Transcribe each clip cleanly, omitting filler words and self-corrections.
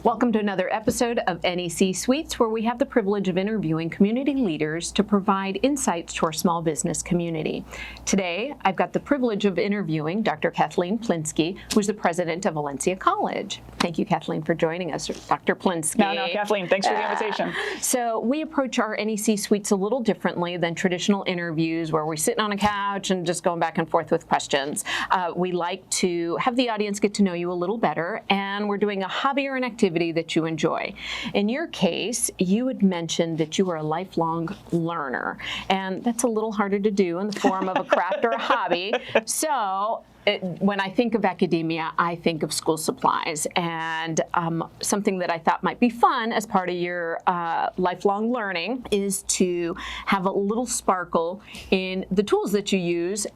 Welcome to another episode of NEC-Suites, where we have the privilege of interviewing community leaders to provide insights to our small business community. Today, I've got the privilege of interviewing Dr. Kathleen Plinske, who's the president of Valencia College. Thank you, Kathleen, for joining us, Dr. Plinske. No, Kathleen, thanks for the invitation. So we approach our NEC-Suites a little differently than traditional interviews where we're sitting on a couch and just going back and forth with questions. We like to have the audience get to know you a little better, and we're doing a hobby or an activity that you enjoy. In your case, you had mentioned that you are a lifelong learner, and that's a little harder to do in the form of a craft or a hobby. So when I think of academia, I think of school supplies, and something that I thought might be fun as part of your lifelong learning is to have a little sparkle in the tools that you use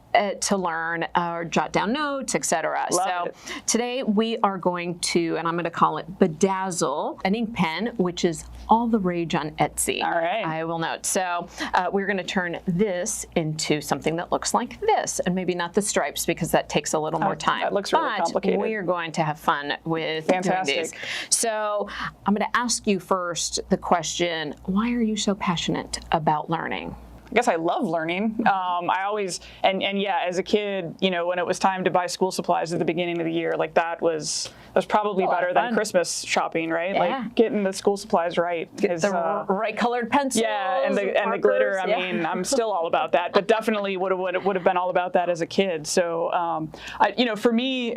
to learn or jot down notes, etc. So today we are going to, and I'm going to call it Bedazzle, an ink pen, which is all the rage on Etsy. All right. I will note. So we're going to turn this into something that looks like this, and maybe not the stripes because that takes a little more time. That looks really complicated. But we are going to have fun with doing these. So I'm going to ask you first the question, why are you so passionate about learning? I guess I love learning. I always, and yeah, as a kid, you know, when it was time to buy school supplies at the beginning of the year, like that was probably better than Christmas shopping, right? Yeah. Like getting the school supplies right. Get the right colored pencils. Yeah, and the glitter. I mean, I'm still all about that, but definitely would have been all about that as a kid. So, you know, for me,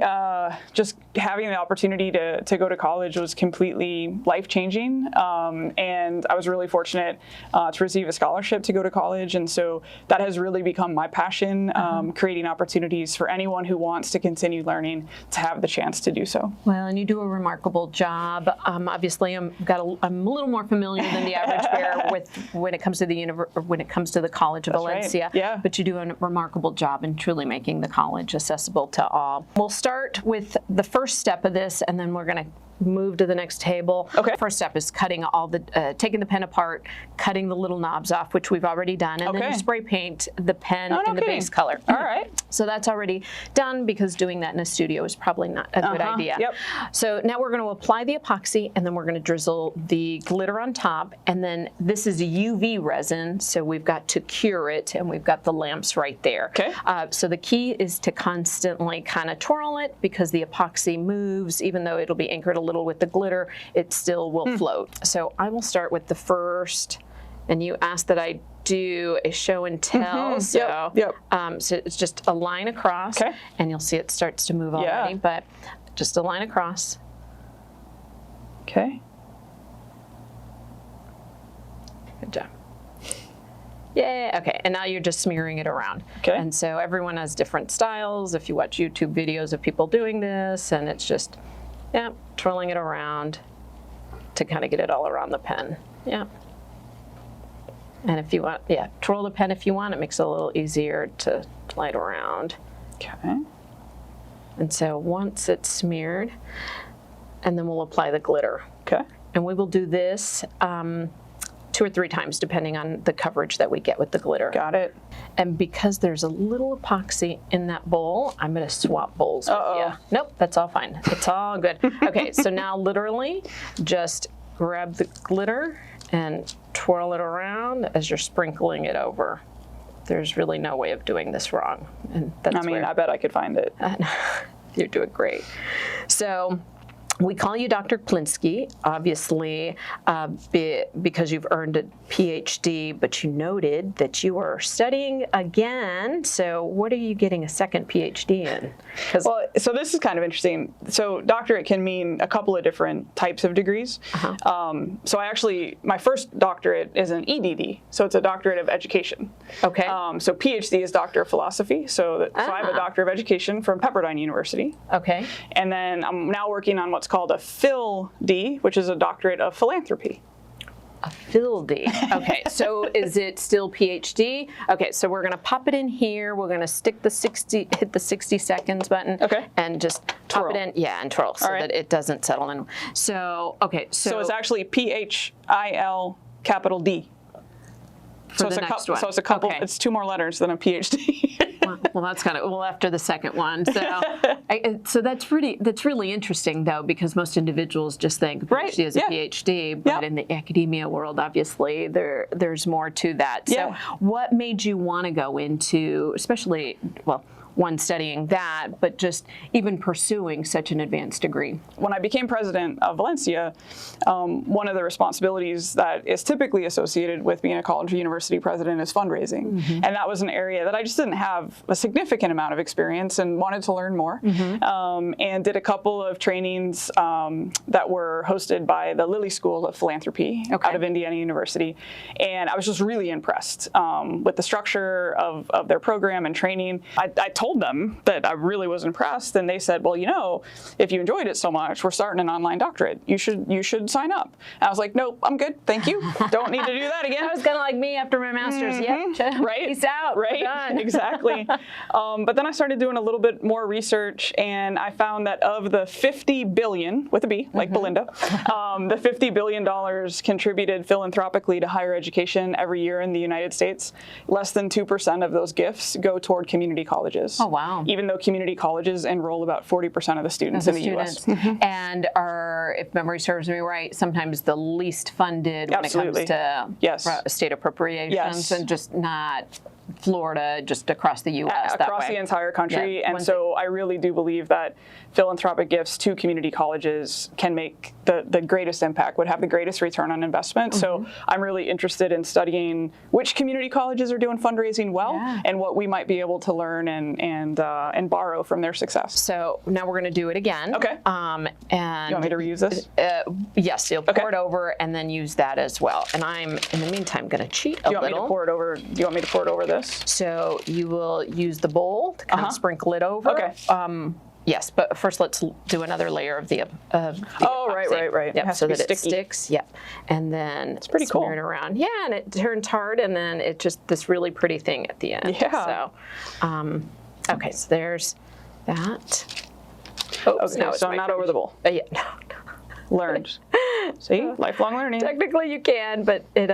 just having the opportunity to go to college was completely life changing, and I was really fortunate to receive a scholarship to go to college. And so that has really become my passion, creating opportunities for anyone who wants to continue learning to have the chance to do so. Well, and you do a remarkable job. Obviously, I'm a little more familiar than the average bear with when it comes to the College of Valencia. Right. Yeah. But you do a remarkable job in truly making the college accessible to all. We'll start with the first step of this, and then we're going to move to the next table. Okay. First step is cutting taking the pen apart, cutting the little knobs off, which we've already done, and then you spray paint the pen in the base color. All right. So that's already done because doing that in a studio is probably not a good idea. Yep. So now we're going to apply the epoxy, and then we're going to drizzle the glitter on top, and then this is a UV resin, so we've got to cure it, and we've got the lamps right there. Okay. So the key is to constantly kind of twirl it because the epoxy moves, even though it'll be anchored a little with the glitter, it still will float. So I will start with the first, and you asked that I do a show and tell. So, so it's just a line across, and you'll see it starts to move already, but just a line across. Okay. Good job. Yay, okay, and now you're just smearing it around. Okay. And so everyone has different styles. If you watch YouTube videos of people doing this, and it's just, twirling it around to kind of get it all around the pen. Yeah. And if you want, twirl the pen if you want. It makes it a little easier to apply it around. Okay. And so once it's smeared, and then we'll apply the glitter. Okay. And we will do this 2 or 3 times, depending on the coverage that we get with the glitter. Got it. And because there's a little epoxy in that bowl, I'm going to swap bowls with you. Nope, that's all fine. It's all good. Okay, so now literally just grab the glitter and twirl it around as you're sprinkling it over. There's really no way of doing this wrong. And that's I bet I could find it. You're doing great. So we call you Dr. Plinske, obviously, because you've earned a PhD, but you noted that you are studying again. So what are you getting a second PhD in? Well, so this is kind of interesting. So doctorate can mean a couple of different types of degrees. So my first doctorate is an EDD, so it's a doctorate of education. Okay. So PhD is Doctor of Philosophy. So I have a Doctor of Education from Pepperdine University. Okay. And then I'm now working on what's called a PhilD, which is a Doctorate of Philanthropy. A PhilD. Okay, so is it still PhD? Okay, so we're going to pop it in here. We're going to hit the 60 seconds button. Okay. And just pop it in. Yeah, and twirl so that it doesn't settle in. So, okay. So it's actually PHIL capital D. So it's a couple. So it's a couple. It's 2 more letters than a PhD. Well, that's kind of after the second one. So that's really interesting though, because most individuals just think PhD is a PhD, but in the academia world, obviously there's more to that. So what made you want to go into, especially, one, studying that, but just even pursuing such an advanced degree? When I became president of Valencia, one of the responsibilities that is typically associated with being a college or university president is fundraising. And that was an area that I just didn't have a significant amount of experience and wanted to learn more. And did a couple of trainings that were hosted by the Lilly School of Philanthropy out of Indiana University. And I was just really impressed with the structure of their program and training. I told them that I really was impressed, and they said, well, if you enjoyed it so much, we're starting an online doctorate. You should sign up. And I was like, nope, I'm good. Thank you. Don't need to do that again. That was kind of like me after my master's. Right? Peace out. Right? Done. Exactly. But then I started doing a little bit more research, and I found that of the $50 billion, with a B, like Belinda, the $50 billion contributed philanthropically to higher education every year in the United States. Less than 2% of those gifts go toward community colleges. Oh, wow. Even though community colleges enroll about 40% of the students in the U.S. And are, if memory serves me right, sometimes the least funded when it comes to state appropriations, and just not Florida, just across the U.S. Across the entire country. And so I really do believe that philanthropic gifts to community colleges can make the greatest impact, would have the greatest return on investment. So I'm really interested in studying which community colleges are doing fundraising well and what we might be able to learn and borrow from their success. So now we're going to do it again. Okay. And you want me to reuse this? Yes, you'll pour it over and then use that as well. And I'm, in the meantime, going to cheat a little. Do you want me to pour it over this? So you will use the bowl to kind of sprinkle it over. Okay. Yes, but first let's do another layer of the epoxy. Right. Yep, so that sticky. it sticks. Yep. And then it's pretty smear it around. Yeah, and it turns hard, and then it's just this really pretty thing at the end. Yeah. So, okay, so there's that. Oops, okay, so not over the bowl. Yeah, no. Learned. See, lifelong learning. Technically you can, but it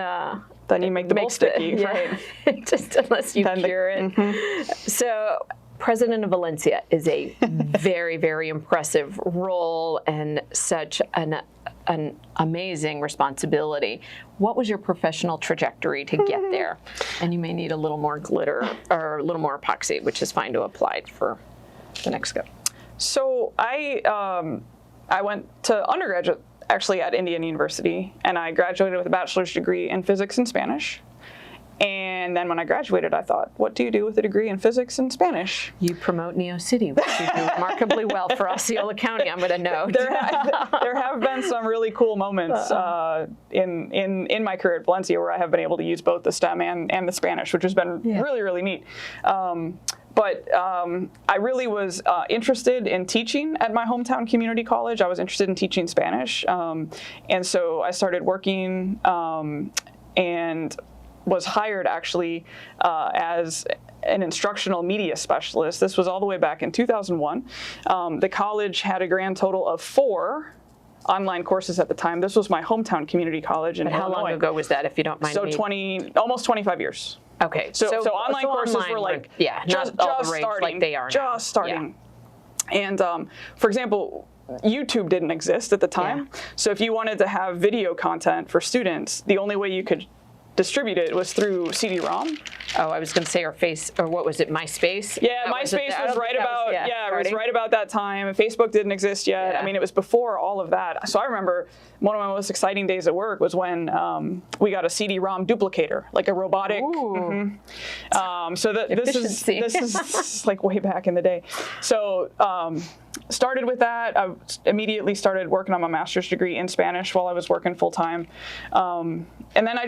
then you make the bowl sticky, right? Just unless you cure it. So, President of Valencia is a very, very impressive role and such an amazing responsibility. What was your professional trajectory to get there? And you may need a little more glitter or a little more epoxy, which is fine to apply for the next go. So I went to undergraduate actually at Indiana University, and I graduated with a bachelor's degree in physics and Spanish. And then when I graduated, I thought, what do you do with a degree in physics and Spanish? You promote NEO-City, which you do remarkably well for Osceola County, I'm going to note. There have been some really cool moments in my career at Valencia where I have been able to use both the STEM and the Spanish, which has been really, really neat. But I really was interested in teaching at my hometown community college. I was interested in teaching Spanish. And so I started working and was hired actually as an instructional media specialist. This was all the way back in 2001. The college had a grand total of 4 online courses at the time. This was my hometown community college in Illinois. How long ago was that, if you don't mind? So almost 25 years. Okay. So online courses were like just starting, like they are now. Just starting. Yeah. And for example, YouTube didn't exist at the time. Yeah. So if you wanted to have video content for students, the only way you could distribute it was through CD-ROM. Oh, I was going to say or what was it, MySpace? Yeah, MySpace was right about, it was right about that time. Facebook didn't exist yet. I mean, it was before all of that. So I remember one of my most exciting days at work was when we got a CD-ROM duplicator, like a robotic. So this is like way back in the day. So started with that. I immediately started working on my master's degree in Spanish while I was working full time. And then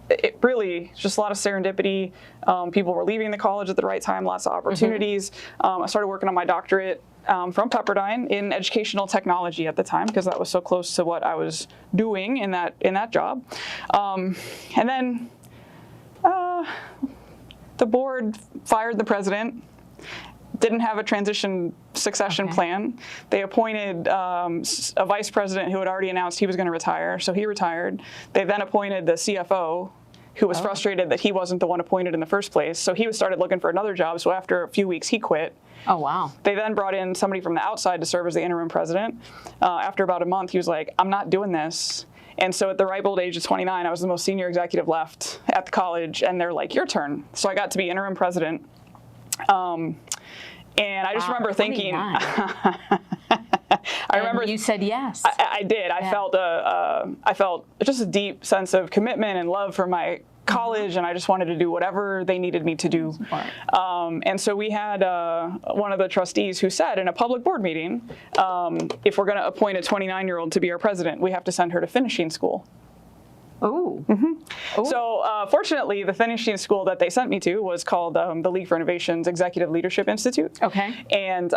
it really just a lot of serendipity. People were leaving the college at the right time, lots of opportunities. I started working on my doctorate from Pepperdine in educational technology at the time because that was so close to what I was doing in that job. And then the board fired the president. Didn't have a transition succession plan. They appointed a vice president who had already announced he was going to retire, so he retired. They then appointed the CFO, who was frustrated that he wasn't the one appointed in the first place. So he started looking for another job. So after a few weeks, he quit. Oh, wow. They then brought in somebody from the outside to serve as the interim president. After about a month, he was like, I'm not doing this. And so at the ripe old age of 29, I was the most senior executive left at the college. And they're like, your turn. So I got to be interim president. And I just remember thinking, I remember you said yes. I did. I felt just a deep sense of commitment and love for my college, and I just wanted to do whatever they needed me to do. And so we had one of the trustees who said in a public board meeting, if we're going to appoint a 29-year-old to be our president, we have to send her to finishing school. Oh. So fortunately, the finishing school that they sent me to was called the League for Innovation's Executive Leadership Institute. Okay. And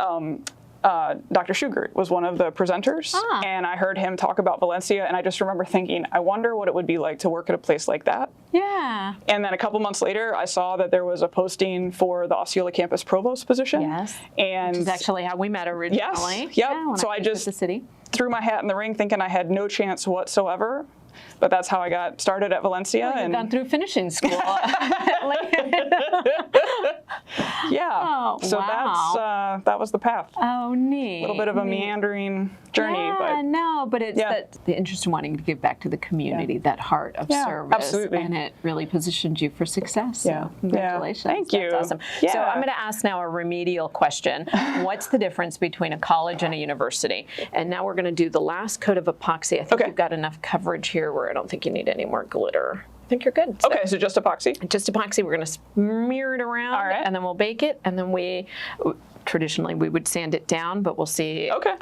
Dr. Schugert was one of the presenters, and I heard him talk about Valencia, and I just remember thinking, I wonder what it would be like to work at a place like that. Yeah. And then a couple months later, I saw that there was a posting for the Osceola campus provost position. Yes. And which is actually how we met originally. Yes. Yep. Yeah, so I just the city. threw my hat in the ring thinking I had no chance whatsoever. But that's how I got started at Valencia. Well, you've gone through finishing school. Yeah. Oh, so wow. that was the path. Oh, neat. A little bit of a meandering journey. Yeah, but it's the interest in wanting to give back to the community, that heart of service. Absolutely. And it really positioned you for success. So congratulations. Thank you. That's awesome. Yeah. So I'm going to ask now a remedial question. What's the difference between a college and a university? And now we're going to do the last coat of epoxy. I think you've got enough coverage here where I don't think you need any more glitter. I think you're good. So, okay, so just epoxy? Just epoxy. We're going to smear it around, and then we'll bake it, and then traditionally we would sand it down, but we'll see. Okay.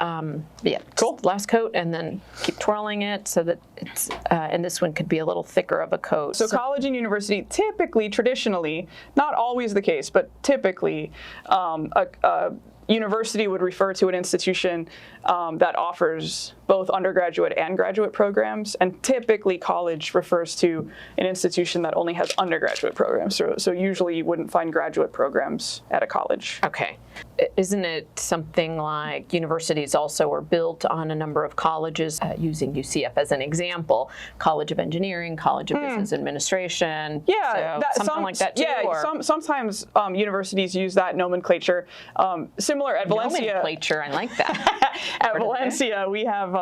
Yeah. Cool. Last coat, and then keep twirling it so that it's, and this one could be a little thicker of a coat. So college and university, typically, traditionally, not always the case, but typically, a university would refer to an institution that offers both undergraduate and graduate programs, and typically college refers to an institution that only has undergraduate programs. So usually you wouldn't find graduate programs at a college. Okay. Isn't it something like universities also are built on a number of colleges, using UCF as an example, College of Engineering, College of Business Administration? Yeah, so something like that too? Yeah, sometimes universities use that nomenclature. Similar at Valencia. Nomenclature, I like that. At Valencia, we have,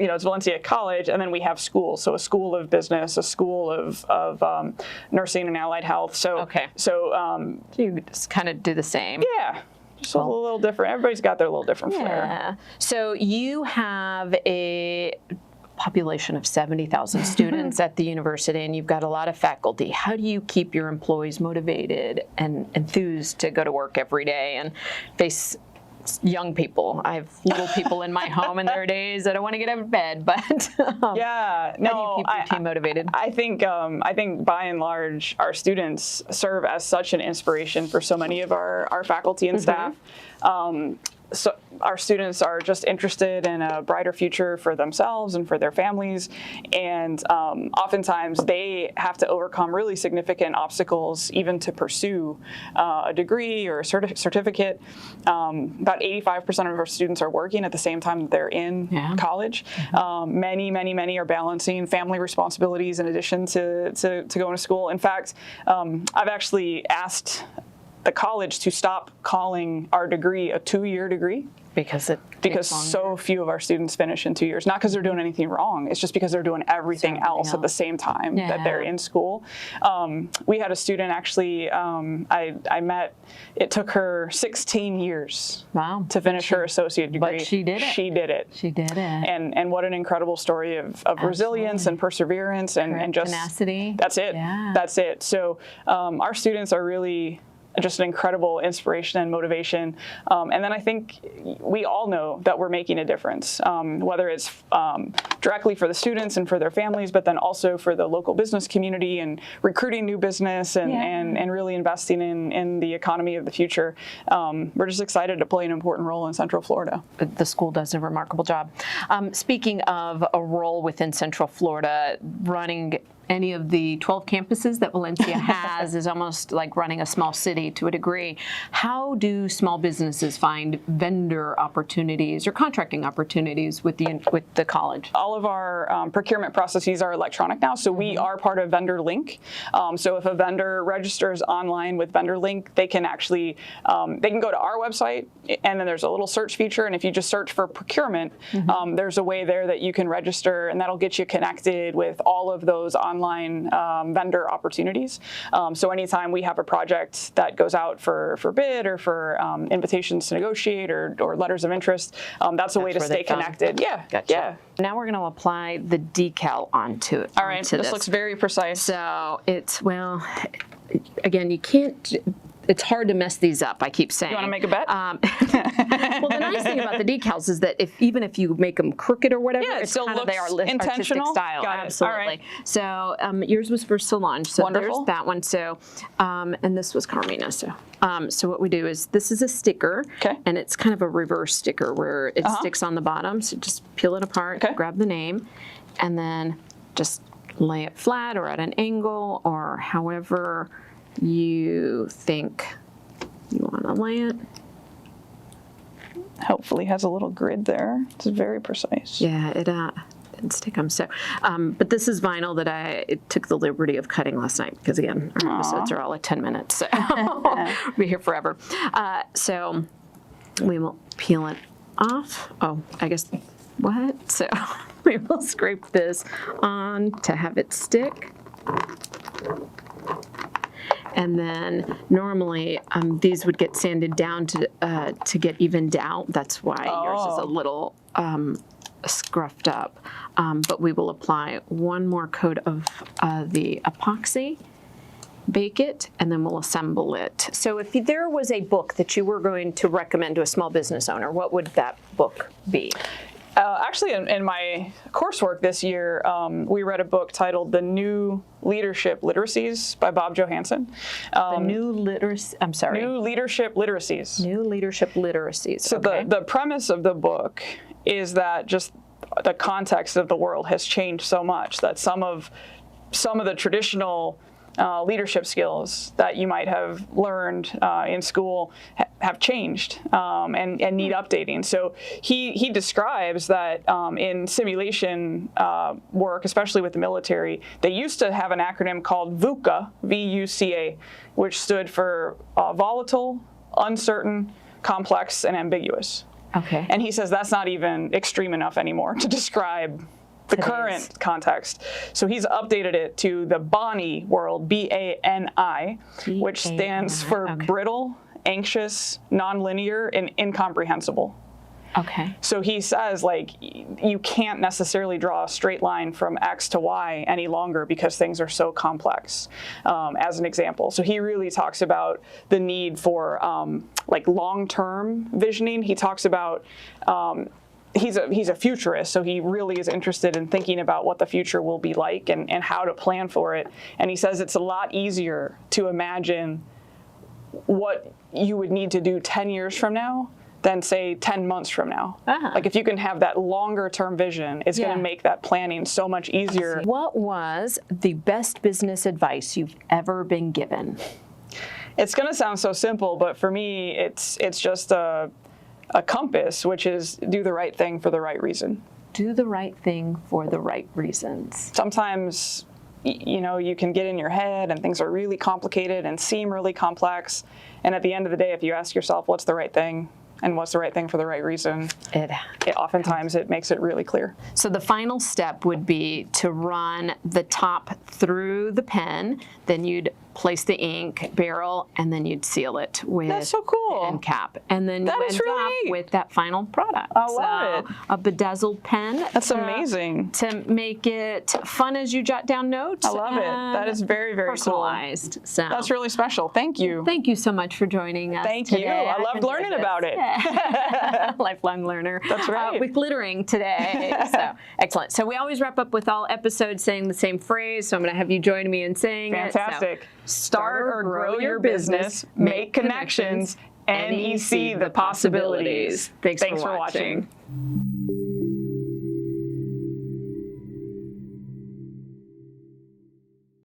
it's Valencia College, and then we have schools. So a school of business, a school of nursing and allied health. So, so you just kind of do the same. Yeah. Just a little different. Everybody's got their little different flair. So you have a population of 70,000 students at the university, and you've got a lot of faculty. How do you keep your employees motivated and enthused to go to work every day and face young people? I have little people in my home, and there are days that I want to get out of bed, but how do you keep your team motivated? I think by and large, our students serve as such an inspiration for so many of our faculty and staff. So our students are just interested in a brighter future for themselves and for their families, and oftentimes they have to overcome really significant obstacles even to pursue a degree or a certificate. About 85% of our students are working at the same time that they're in college. Many are balancing family responsibilities in addition to going to school. In fact, I've actually asked the college to stop calling our degree a 2-year degree. Because so few of our students finish in 2 years. Not because they're doing anything wrong. It's just because they're doing everything else at the same time that they're in school. We had a student actually, I met, it took her 16 years to finish her associate degree. But she did it. She did it. She did it. And what an incredible story of resilience and perseverance and just tenacity. That's it. Yeah. That's it. So our students are really just an incredible inspiration and motivation. And then I think we all know that we're making a difference, whether it's directly for the students and for their families, but then also for the local business community and recruiting new business and really investing in the economy of the future. We're just excited to play an important role in Central Florida. The school does a remarkable job. Speaking of a role within Central Florida, running any of the 12 campuses that Valencia has is almost like running a small city to a degree. How do small businesses find vendor opportunities or contracting opportunities with the college? All of our procurement processes are electronic now, so we are part of Vendor Link. So if a vendor registers online with Vendor Link, they can actually they can go to our website, and then there's a little search feature, and if you just search for procurement, there's a way there that you can register, and that'll get you connected with all of those online vendor opportunities. So anytime we have a project that goes out for bid or for invitations to negotiate or letters of interest, that's a way to stay connected. Yeah, Gotcha. yeah. Now we're going to apply the decal onto it. All right, this looks very precise. So it's, well, again, you can't, it's hard to mess these up, I keep saying. You want to make a bet? Well, the nice thing about the decals is that even if you make them crooked or whatever, Yeah, it it's still kind of their looks intentional. artistic style. Got it. Absolutely. All right. So yours was for Solange. So Wonderful. there's that one. So, and this was Carmina. So what we do is, this is a sticker, Okay. and it's kind of a reverse sticker where it sticks on the bottom. So just peel it apart, Okay. grab the name, and then just lay it flat or at an angle or however you think you want to lay it. Hopefully has a little grid there. It's very precise. Yeah, it didn't stick them. So, but this is vinyl that I took the liberty of cutting last night because, again, our episodes are all at 10 minutes, so we'll be here forever. So we will peel it off. Oh, I guess, what? So we will scrape this on to have it stick. And then normally these would get sanded down to get evened out. That's why yours is a little scruffed up. But we will apply one more coat of the epoxy, bake it, and then we'll assemble it. So if there was a book that you were going to recommend to a small business owner, what would that book be? Actually, in my coursework this year, we read a book titled The New Leadership Literacies by Bob Johansen. New Leadership Literacies. New Leadership Literacies. So okay. the premise of the book is that just the context of the world has changed so much that some of the traditional leadership skills that you might have learned in school have changed and need updating. So he describes that in simulation work, especially with the military, they used to have an acronym called VUCA, V-U-C-A, which stood for volatile, uncertain, complex, and ambiguous. Okay. And he says that's not even extreme enough anymore to describe the current context. So he's updated it to the BANI world, B-A-N-I, which stands for brittle, anxious, nonlinear, and incomprehensible. Okay. So he says, like, you can't necessarily draw a straight line from X to Y any longer because things are so complex, as an example. So he really talks about the need for like long-term visioning. He talks about he's a futurist, so he really is interested in thinking about what the future will be like and how to plan for it. And he says it's a lot easier to imagine what you would need to do 10 years from now than, say, 10 months from now. Like, if you can have that longer term vision, it's going to make that planning so much easier. What was the best business advice you've ever been given? It's going to sound so simple, but for me, it's just a compass, which is do the right thing for the right reason. Do the right thing for the right reasons. Sometimes, you know, you can get in your head and things are really complicated and seem really complex. And at the end of the day, if you ask yourself, what's the right thing? And what's the right thing for the right reason? Oftentimes it makes it really clear. So the final step would be to run the top through the pen, then you'd place the ink barrel, and then you'd seal it with That's so cool. the end cap. And then you That is end really up neat. with that final product. I love it. A bedazzled pen. That's amazing. To make it fun as you jot down notes. I love it. That is very, very personalized. cool. So That's really special. Thank you. Thank you so much for joining us. Thank today. you. I loved enjoyed learning this. about it. Lifelong learner. That's right. With glittering today. So excellent. So we always wrap up with all episodes saying the same phrase. So I'm going to have you join me in saying Fantastic. it. So, Start or grow your business, make connections, NEC the possibilities. Thanks for watching.